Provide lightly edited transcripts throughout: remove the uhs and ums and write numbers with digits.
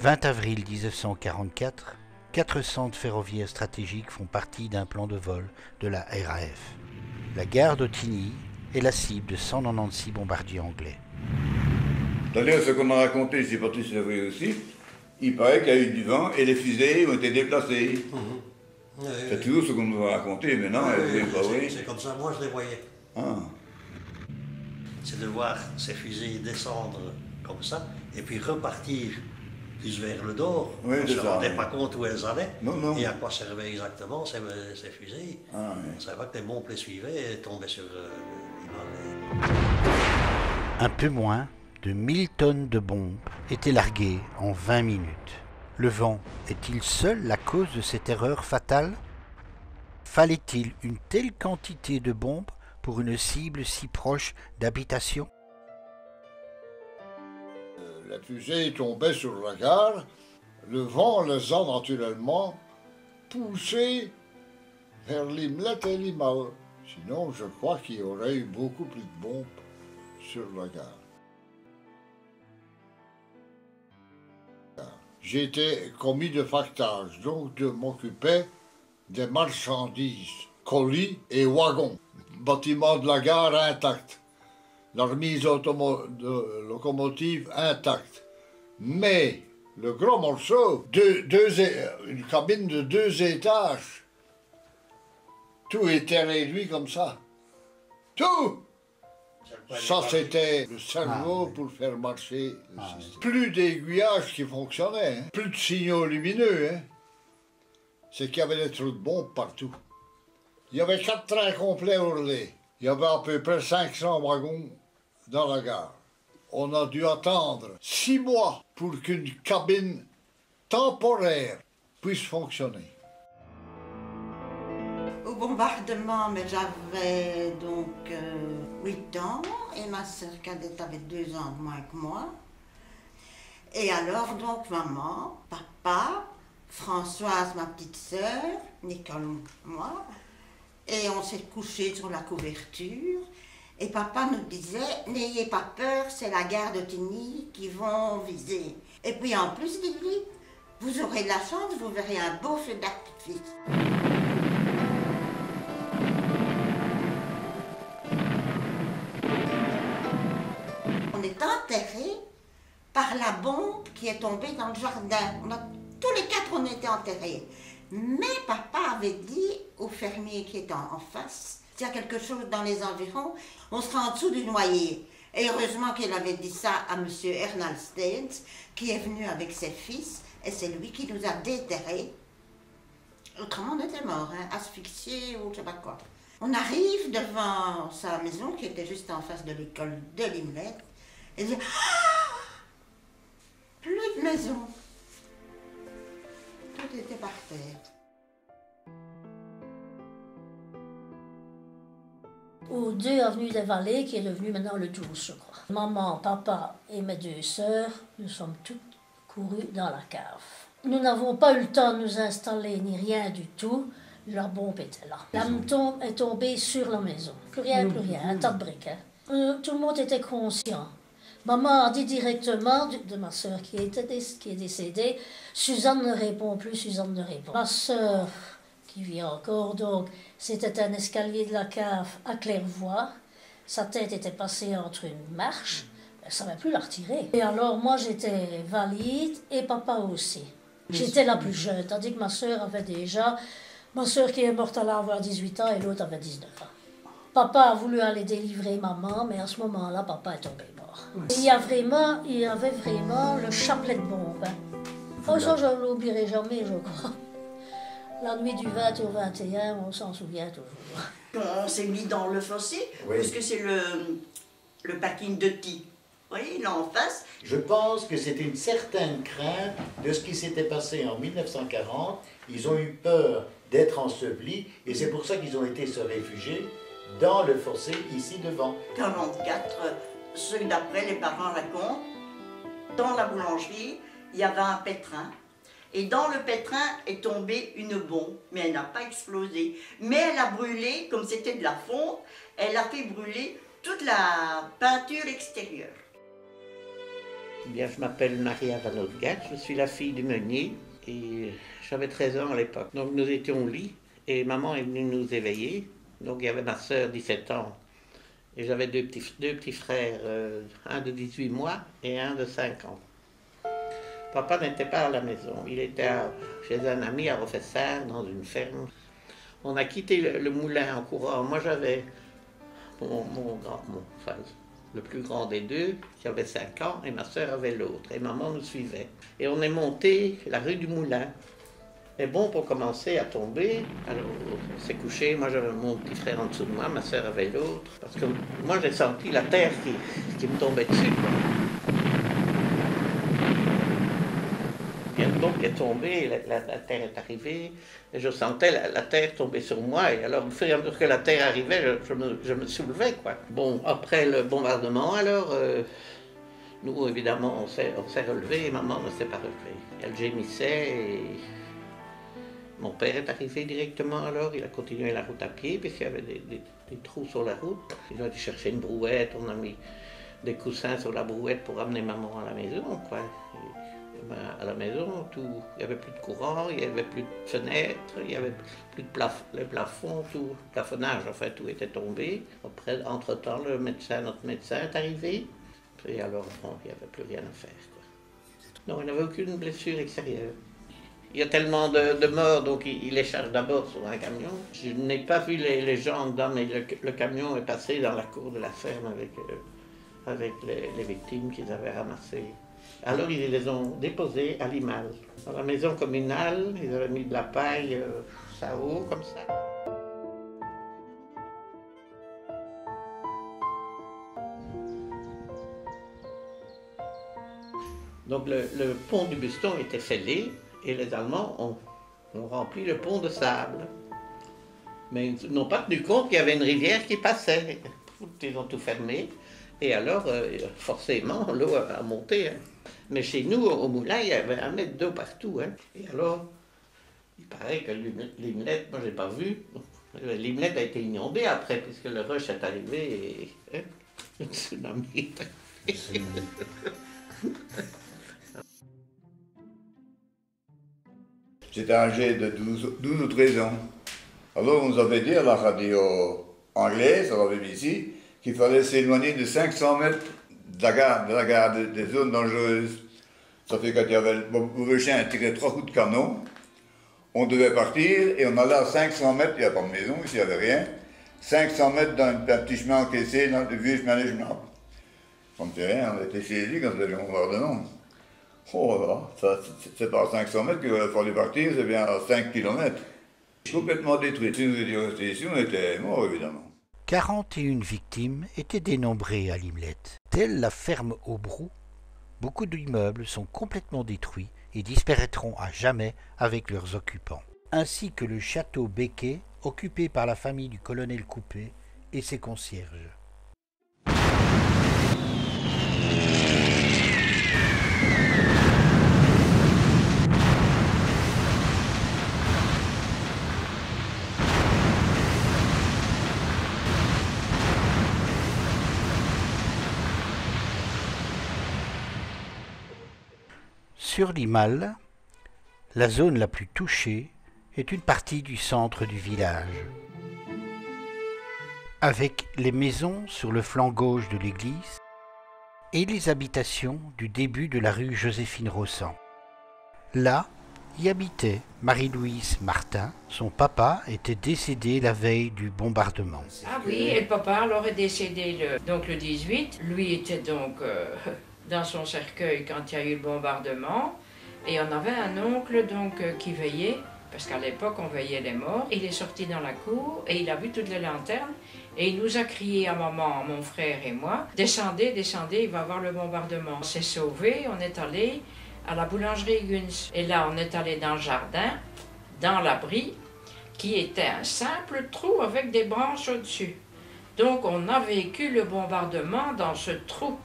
20 avril 1944, 4 centres ferroviaires stratégiques font partie d'un plan de vol de la RAF. La gare d'Ottignies est la cible de 196 bombardiers anglais. D'ailleurs, ce qu'on a raconté, c'est parti sur vrai aussi, il paraît qu'il y a eu du vent et les fusées ont été déplacées. C'est toujours ce qu'on nous a raconté, mais non, c'est comme ça, moi je les voyais. C'est de voir ces fusées descendre comme ça, et puis repartir plus vers le nord. Oui, on ne se rendait pas compte où elles allaient, et à quoi servaient exactement ces fusées. On savait que les bombes les suivaient et tombaient sur l'Himalaya. Un peu moins de 1000 tonnes de bombes étaient larguées en 20 minutes. Le vent est-il seul la cause de cette erreur fatale? Fallait-il une telle quantité de bombes pour une cible si proche d'habitation? La fusée tombait sur la gare, le vent les a naturellement poussés vers l'Imlet et l'Imal. Sinon, je crois qu'il y aurait eu beaucoup plus de bombes sur la gare. J'étais commis de factage, donc je m'occupais des marchandises, colis et wagons. Bâtiment de la gare intact. La remise de locomotive intacte. Mais le gros morceau, une cabine de 2 étages, tout était réduit comme ça. Tout! Ça, c'était le cerveau pour faire marcher le système. Plus d'aiguillage qui fonctionnait, hein. Plus de signaux lumineux. Hein. C'est qu'il y avait des trous de bombes partout. Il y avait 4 trains complets ourlés. Il y avait à peu près 500 wagons dans la gare. On a dû attendre 6 mois pour qu'une cabine temporaire puisse fonctionner. Au bombardement, mais j'avais donc 8 ans et ma sœur cadette avait 2 ans de moins que moi. Et alors donc maman, papa, Françoise, ma petite sœur, Nicole, moi, et on s'est couché sur la couverture. Et papa nous disait, n'ayez pas peur, c'est la gare d'Ottignies qui vont viser. Et puis en plus, il dit, vous aurez de la chance, vous verrez un beau feu d'artifice. On est enterrés par la bombe qui est tombée dans le jardin. Tous les 4, on était enterrés. Mais papa avait dit au fermier qui était en face, s'il y a quelque chose dans les environs, on sera en dessous du noyer. Et heureusement qu'il avait dit ça à M. Ernal Steens, qui est venu avec ses fils, et c'est lui qui nous a déterrés. Autrement, on était morts, hein, asphyxiés ou je sais pas quoi. On arrive devant sa maison, qui était juste en face de l'école de l'Imlet, et dit ah, plus de maison. Tout était par terre. Au 2 avenue des Vallées, qui est devenu maintenant le 12, je crois. Maman, papa et mes 2 sœurs, nous sommes toutes courues dans la cave. Nous n'avons pas eu le temps de nous installer ni rien du tout. La bombe était là. L'hameçon est tombé sur la maison. Plus rien, un tas de briques. Hein. Tout le monde était conscient. Maman a dit directement de ma sœur qui est décédée, Suzanne ne répond plus, Suzanne ne répond. Ma sœur, qui vit encore, donc, c'était un escalier de la cave à claire-voie. Sa tête était passée entre une marche, elle ne savait plus la retirer. Et alors, moi, j'étais valide et papa aussi. J'étais la plus jeune, tandis que ma sœur avait déjà... Ma sœur qui est morte, elle a avoir 18 ans et l'autre avait 19 ans. Papa a voulu aller délivrer maman, mais à ce moment-là, papa est tombé mort. Et il y avait vraiment le chapelet de bombes. Oh, ça, je ne l'oublierai jamais, je crois. La nuit du 20 au 21, on s'en souvient toujours. On s'est mis dans le fossé, parce que c'est le parking de Ti. Vous voyez, là en face. Je pense que c'était une certaine crainte de ce qui s'était passé en 1940. Ils ont eu peur d'être ensevelis et c'est pour ça qu'ils ont été se réfugier dans le fossé ici devant. 44, ceux d'après les parents racontent, dans la boulangerie, il y avait un pétrin. Et dans le pétrin est tombée une bombe, mais elle n'a pas explosé. Mais elle a brûlé, comme c'était de la fonte, elle a fait brûler toute la peinture extérieure. Bien, je m'appelle Maria Van Oudgat, je suis la fille du meunier et j'avais 13 ans à l'époque. Donc nous étions au lit et maman est venue nous éveiller. Donc il y avait ma sœur, 17 ans, et j'avais deux petits frères, un de 18 mois et un de 5 ans. Papa n'était pas à la maison, il était chez un ami à Rofessard, dans une ferme. On a quitté le moulin en courant. Moi j'avais le plus grand des deux, qui avait 5 ans, et ma sœur avait l'autre. Et maman nous suivait. Et on est monté la rue du Moulin. Et bon, pour commencer à tomber, alors on s'est couché. Moi j'avais mon petit frère en dessous de moi, ma sœur avait l'autre. Parce que moi j'ai senti la terre qui me tombait dessus. Bien le bombe est tombé, la terre est arrivée, et je sentais la terre tomber sur moi, et alors au fur et à mesure que la terre arrivait, je me soulevais, quoi. Bon, après le bombardement, alors, nous, évidemment, on s'est relevés, et maman ne s'est pas relevée. Elle gémissait, et mon père est arrivé directement, alors, il a continué la route à pied, puisqu'il y avait des trous sur la route. Il a dû chercher une brouette, on a mis des coussins sur la brouette pour amener maman à la maison, quoi. À la maison, il n'y avait plus de courant, il n'y avait plus de fenêtres, il n'y avait plus de le plafond, tout le plafonnage, en fait, tout était tombé. Après, entre-temps, notre médecin est arrivé, et alors, bon, il n'y avait plus rien à faire, quoi. Non, il n'avait aucune blessure extérieure. Il y a tellement de morts, donc il les charge d'abord sur un camion. Je n'ai pas vu les gens dedans, mais le camion est passé dans la cour de la ferme avec les victimes qu'ils avaient ramassées. Alors ils les ont déposés à Limal. Dans la maison communale, ils avaient mis de la paille, ça haut, comme ça. Donc le pont du Buston était scellé et les Allemands ont rempli le pont de sable. Mais ils n'ont pas tenu compte qu'il y avait une rivière qui passait. Ils ont tout fermé. Et alors, forcément, l'eau a monté. Hein. Mais chez nous, au moulin, il y avait 1 mètre d'eau partout. Hein. Et alors, il paraît que l'Imlet, moi, je n'ai pas vu. L'Imlet a été inondé après, puisque le rush est arrivé et le tsunami est arrivé. J'étais âgé de 12 ou 13 ans. Alors, on nous avait dit à la radio anglaise, à la BBC, qu'il fallait s'éloigner de 500 mètres de la gare, des zones dangereuses. Ça fait quand il y avait le mauvais chien a tiré 3 coups de canon, on devait partir et on allait à 500 mètres, il n'y a pas de maison, ici il n'y avait rien, 500 mètres dans un petit chemin encaissé, dans le vieux chemin régional. On ne fait rien, on était saisis quand c'était le bombardement. Oh là, c'est pas à 500 mètres qu'il fallait partir, c'est bien à 5 km. Complètement détruit. Si nous étions restés ici, on était morts évidemment. 41 victimes étaient dénombrées à Limlet. Telle la ferme au Brou, beaucoup d'immeubles sont complètement détruits et disparaîtront à jamais avec leurs occupants, ainsi que le château Becquet, occupé par la famille du colonel Coupé et ses concierges. Sur Limal, la zone la plus touchée est une partie du centre du village, avec les maisons sur le flanc gauche de l'église et les habitations du début de la rue Joséphine-Rossan. Là y habitait Marie-Louise Martin. Son papa était décédé la veille du bombardement. Ah oui, et le papa alors est décédé le 18. Lui était donc dans son cercueil quand il y a eu le bombardement. Et on avait un oncle donc qui veillait, parce qu'à l'époque on veillait les morts. Il est sorti dans la cour et il a vu toutes les lanternes. Et il nous a crié à maman, mon frère et moi, « Descendez, descendez, il va y avoir le bombardement. » On s'est sauvés, on est allé à la boulangerie Gunz. Et là, on est allé dans le jardin, dans l'abri, qui était un simple trou avec des branches au-dessus. Donc, on a vécu le bombardement dans ce trou.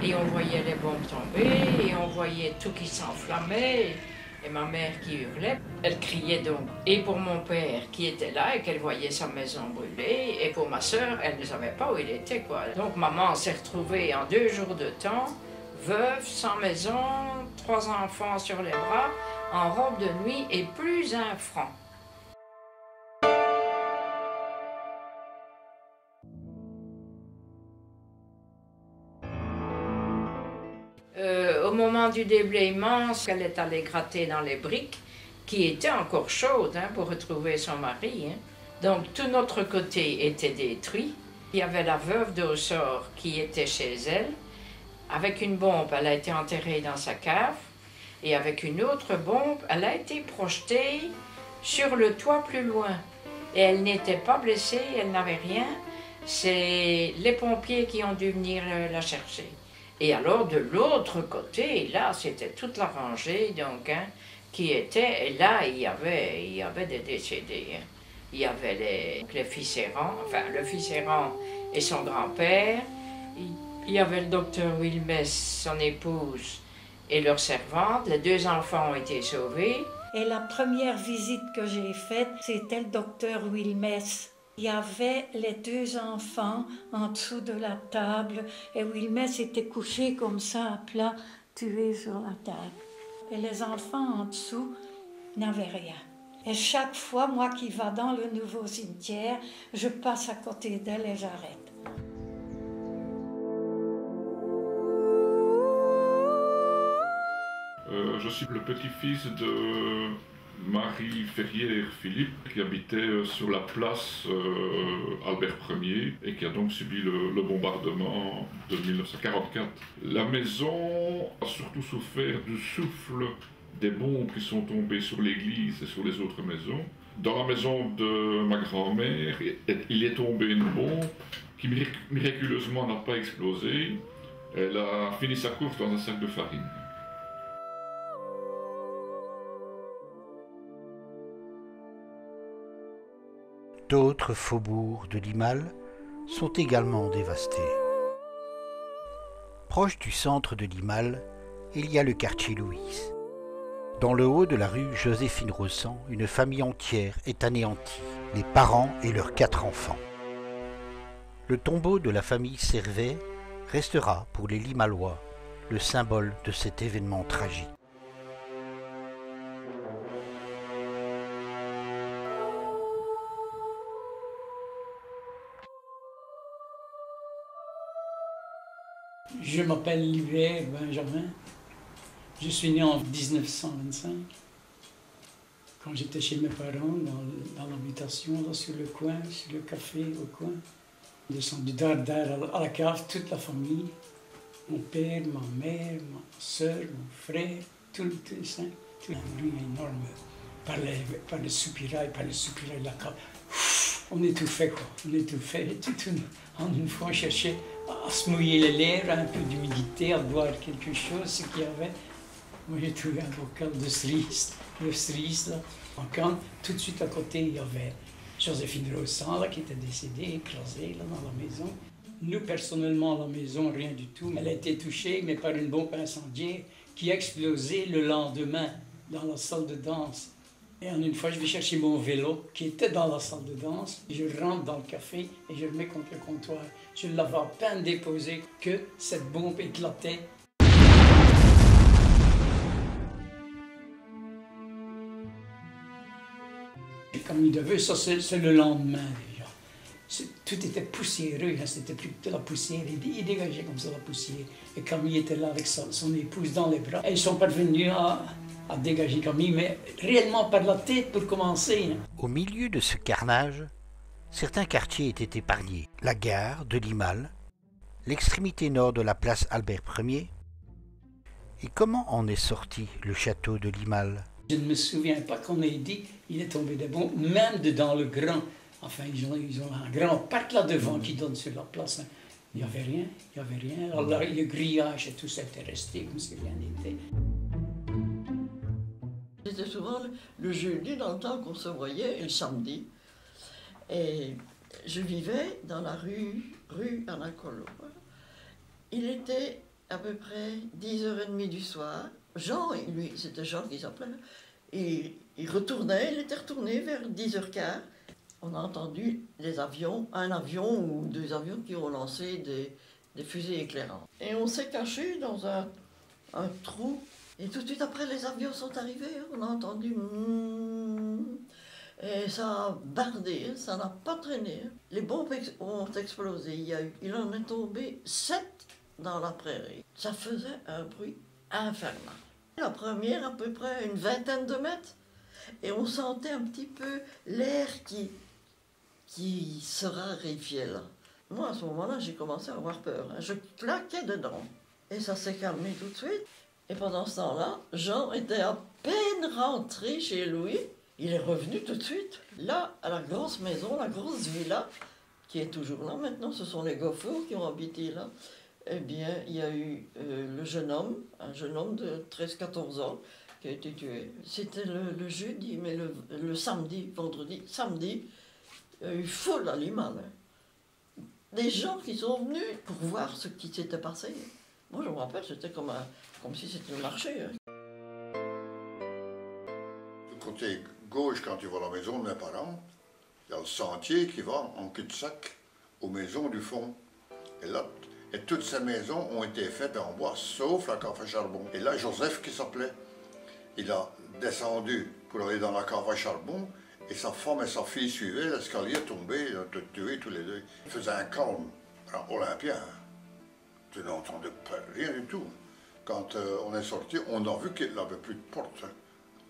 Et on voyait les bombes tomber, et on voyait tout qui s'enflammait. Et Et ma mère qui hurlait, elle criait donc. Et pour mon père qui était là et qu'elle voyait sa maison brûler, et pour ma sœur, elle ne savait pas où il était, quoi. Donc maman s'est retrouvée en 2 jours de temps, veuve, sans maison, 3 enfants sur les bras, en robe de nuit et plus 1 franc. Au moment du déblayement, elle est allée gratter dans les briques, qui étaient encore chaudes pour retrouver son mari. Donc tout notre côté était détruit. Il y avait la veuve d'Aussor qui était chez elle. Avec une bombe, elle a été enterrée dans sa cave. Et avec une autre bombe, elle a été projetée sur le toit plus loin. Et elle n'était pas blessée, elle n'avait rien. C'est les pompiers qui ont dû venir la chercher. Et alors, de l'autre côté, là, c'était toute la rangée, donc, qui était... Et là, il y avait des décédés. Il y avait les fils errants, enfin, le fils errant et son grand-père. Il y avait le docteur Wilmès, son épouse, et leur servante. Les 2 enfants ont été sauvés. Et la première visite que j'ai faite, c'était le docteur Wilmès. Il y avait les 2 enfants en dessous de la table et Wilmès était couché comme ça à plat, tué sur la table. Et les enfants en dessous n'avaient rien. Et chaque fois, moi qui vais dans le nouveau cimetière, je passe à côté d'elle et j'arrête. Je suis le petit-fils de Marie Ferrière-Philippe, qui habitait sur la place Albert Ier et qui a donc subi le bombardement de 1944. La maison a surtout souffert du souffle des bombes qui sont tombées sur l'église et sur les autres maisons. Dans la maison de ma grand-mère, il est tombé une bombe qui miraculeusement n'a pas explosé. Elle a fini sa course dans un sac de farine. D'autres faubourgs de Limal sont également dévastés. Proche du centre de Limal, il y a le quartier Louise. Dans le haut de la rue Joséphine-Rossan, une famille entière est anéantie, les parents et leurs 4 enfants. Le tombeau de la famille Servet restera pour les Limalois le symbole de cet événement tragique. Je m'appelle Libert Benjamin. Je suis né en 1925. Quand j'étais chez mes parents, dans l'habitation, là, sur le coin, sur le café au coin. Descendu d'Ardère à la cave, toute la famille. Mon père, ma mère, ma soeur, mon frère, tout ça. Tout un bruit énorme par le soupirail de la cave. On étouffait, quoi. On étouffait. En une fois, on cherchait à se mouiller les lèvres, un peu d'humidité, à boire quelque chose, ce qu'il y avait. Moi, j'ai trouvé un bocal de cerise, là. Quand, tout de suite à côté, il y avait Joséphine Rossan, là, qui était décédée, écrasée, là, dans la maison. Nous, personnellement, à la maison, rien du tout. Elle a été touchée, mais par une bombe incendiaire qui a explosé le lendemain dans la salle de danse. Et en une fois, je vais chercher mon vélo qui était dans la salle de danse. Je rentre dans le café et je le mets contre le comptoir. Je l'avais à peine déposé que cette bombe éclatait. Et comme il devait, ça c'est le lendemain déjà. Tout était poussiéreux, hein, c'était plus de la poussière. Il dégageait comme ça la poussière. Et Camille était là avec son épouse dans les bras. Et ils sont parvenus à dégager Camille, mais réellement par la tête pour commencer. Au milieu de ce carnage, certains quartiers étaient épargnés. La gare de Limal, l'extrémité nord de la place Albert Ier. Et comment en est sorti le château de Limal? Je ne me souviens pas qu'on ait dit il est tombé des bombes, même dans le grand. Enfin, ils ont un grand parc là devant qui donne sur la place. Il n'y avait rien, il n'y avait rien. Alors là, le grillage et tout ça était resté comme si rien n'était. C'était souvent le jeudi dans le temps qu'on se voyait, et le samedi. Et je vivais dans la rue Anacolo. Il était à peu près 10h30 du soir. Jean, lui, c'était Jean qui s'appelait, et il retournait, il était retourné vers 10h15. On a entendu des avions, un avion ou 2 avions qui ont lancé des fusées éclairantes. Et on s'est caché dans un trou. Et tout de suite après, les avions sont arrivés. On a entendu... Et ça a bardé, ça n'a pas traîné. Les bombes ont explosé. Il en est tombé 7 dans la prairie. Ça faisait un bruit infernal. La première, à peu près une vingtaine de mètres. Et on sentait un petit peu l'air qui se raréfiait là. Moi, à ce moment-là, j'ai commencé à avoir peur. Je claquais dedans. Et ça s'est calmé tout de suite. Et pendant ce temps-là, Jean était à peine rentré chez lui. Il est revenu tout de suite. Là, à la grosse maison, la grosse villa, qui est toujours là maintenant, ce sont les Goffour qui ont habité là. Eh bien, il y a eu un jeune homme de 13-14 ans, qui a été tué. C'était le jeudi, mais le samedi, samedi, il y a eu foule à Liman. Des gens qui sont venus pour voir ce qui s'était passé. Moi, je me rappelle, c'était comme si c'était le marché. Du côté gauche, quand tu vas à la maison de mes parents, il y a le sentier qui va en cul-de-sac aux maisons du fond. Et là, toutes ces maisons ont été faites en bois, sauf la cave à charbon. Et là, Joseph, qui s'appelait, il a descendu pour aller dans la cave à charbon, et sa femme et sa fille suivaient, l'escalier tombé, ils ont été tués tous les deux. Il faisait un calme olympien. Tu n'entendais rien du tout. Quand on est sorti, on a vu qu'il n'avait plus de porte.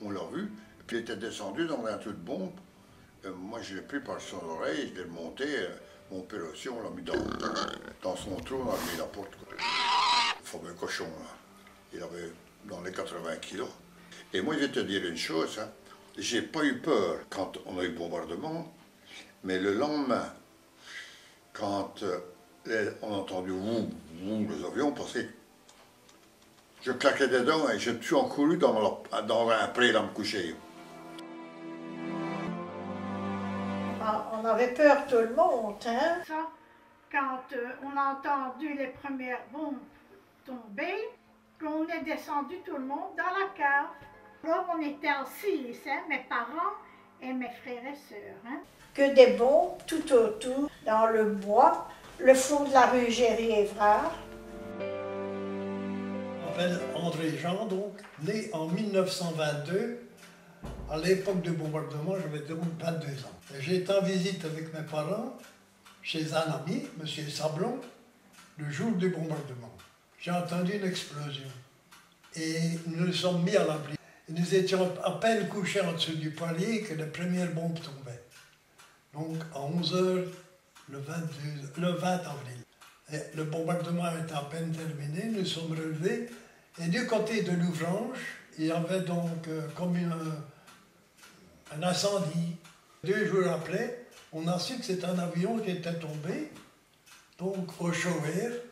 On l'a vu, et puis il était descendu dans un trou de bombe. Moi, je l'ai pris par son oreille, je l'ai remonté. Mon père aussi, on l'a mis dans son trou, on a mis la porte. Le fameux cochon, là. Il avait dans les 80 kilos. Et moi, je vais te dire une chose, hein. J'ai pas eu peur quand on a eu le bombardement, mais le lendemain, quand on a entendu les avions passer, je claquais des dents et je suis encouru dans un pré là me coucher. On avait peur tout le monde, hein? Ça, quand on a entendu les premières bombes tomber, qu'on est descendu tout le monde dans la cave. Alors on était assis, hein, mes parents et mes frères et sœurs. Hein. Que des bombes tout autour, dans le bois, le fond de la rue Géry-Évrard. Je m'appelle André Jean, donc, né en 1922. À l'époque du bombardement, j'avais donc 22 ans. J'ai été en visite avec mes parents chez un ami, M. Sablon, le jour du bombardement. J'ai entendu une explosion et nous nous sommes mis à l'abri. Nous étions à peine couchés en dessous du palier que les premières bombes tombaient. Donc à 11h, le 20 avril. Et le bombardement était à peine terminé, nous sommes relevés. Et du côté de l'Ouvrange, il y avait donc comme un incendie. 2 jours après, on a su que c'était un avion qui était tombé, donc au Chauher.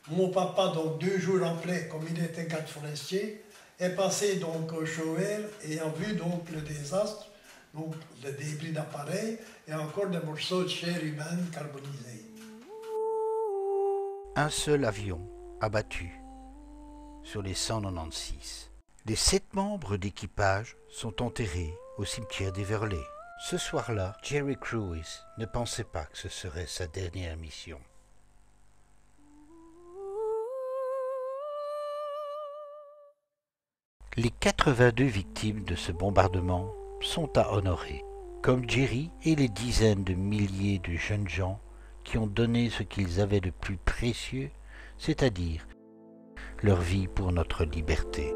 Mon papa, donc 2 jours après, comme il était garde forestier, est passé donc au Chauher et a vu donc le désastre, donc le débris d'appareils et encore des morceaux de chair humaine carbonisée. Un seul avion abattu sur les 196. Les 7 membres d'équipage sont enterrés au cimetière d'Everley. Ce soir-là, Jerry Crewis ne pensait pas que ce serait sa dernière mission. Les 82 victimes de ce bombardement sont à honorer, comme Jerry et les dizaines de milliers de jeunes gens qui ont donné ce qu'ils avaient de plus précieux, c'est-à-dire leur vie pour notre liberté.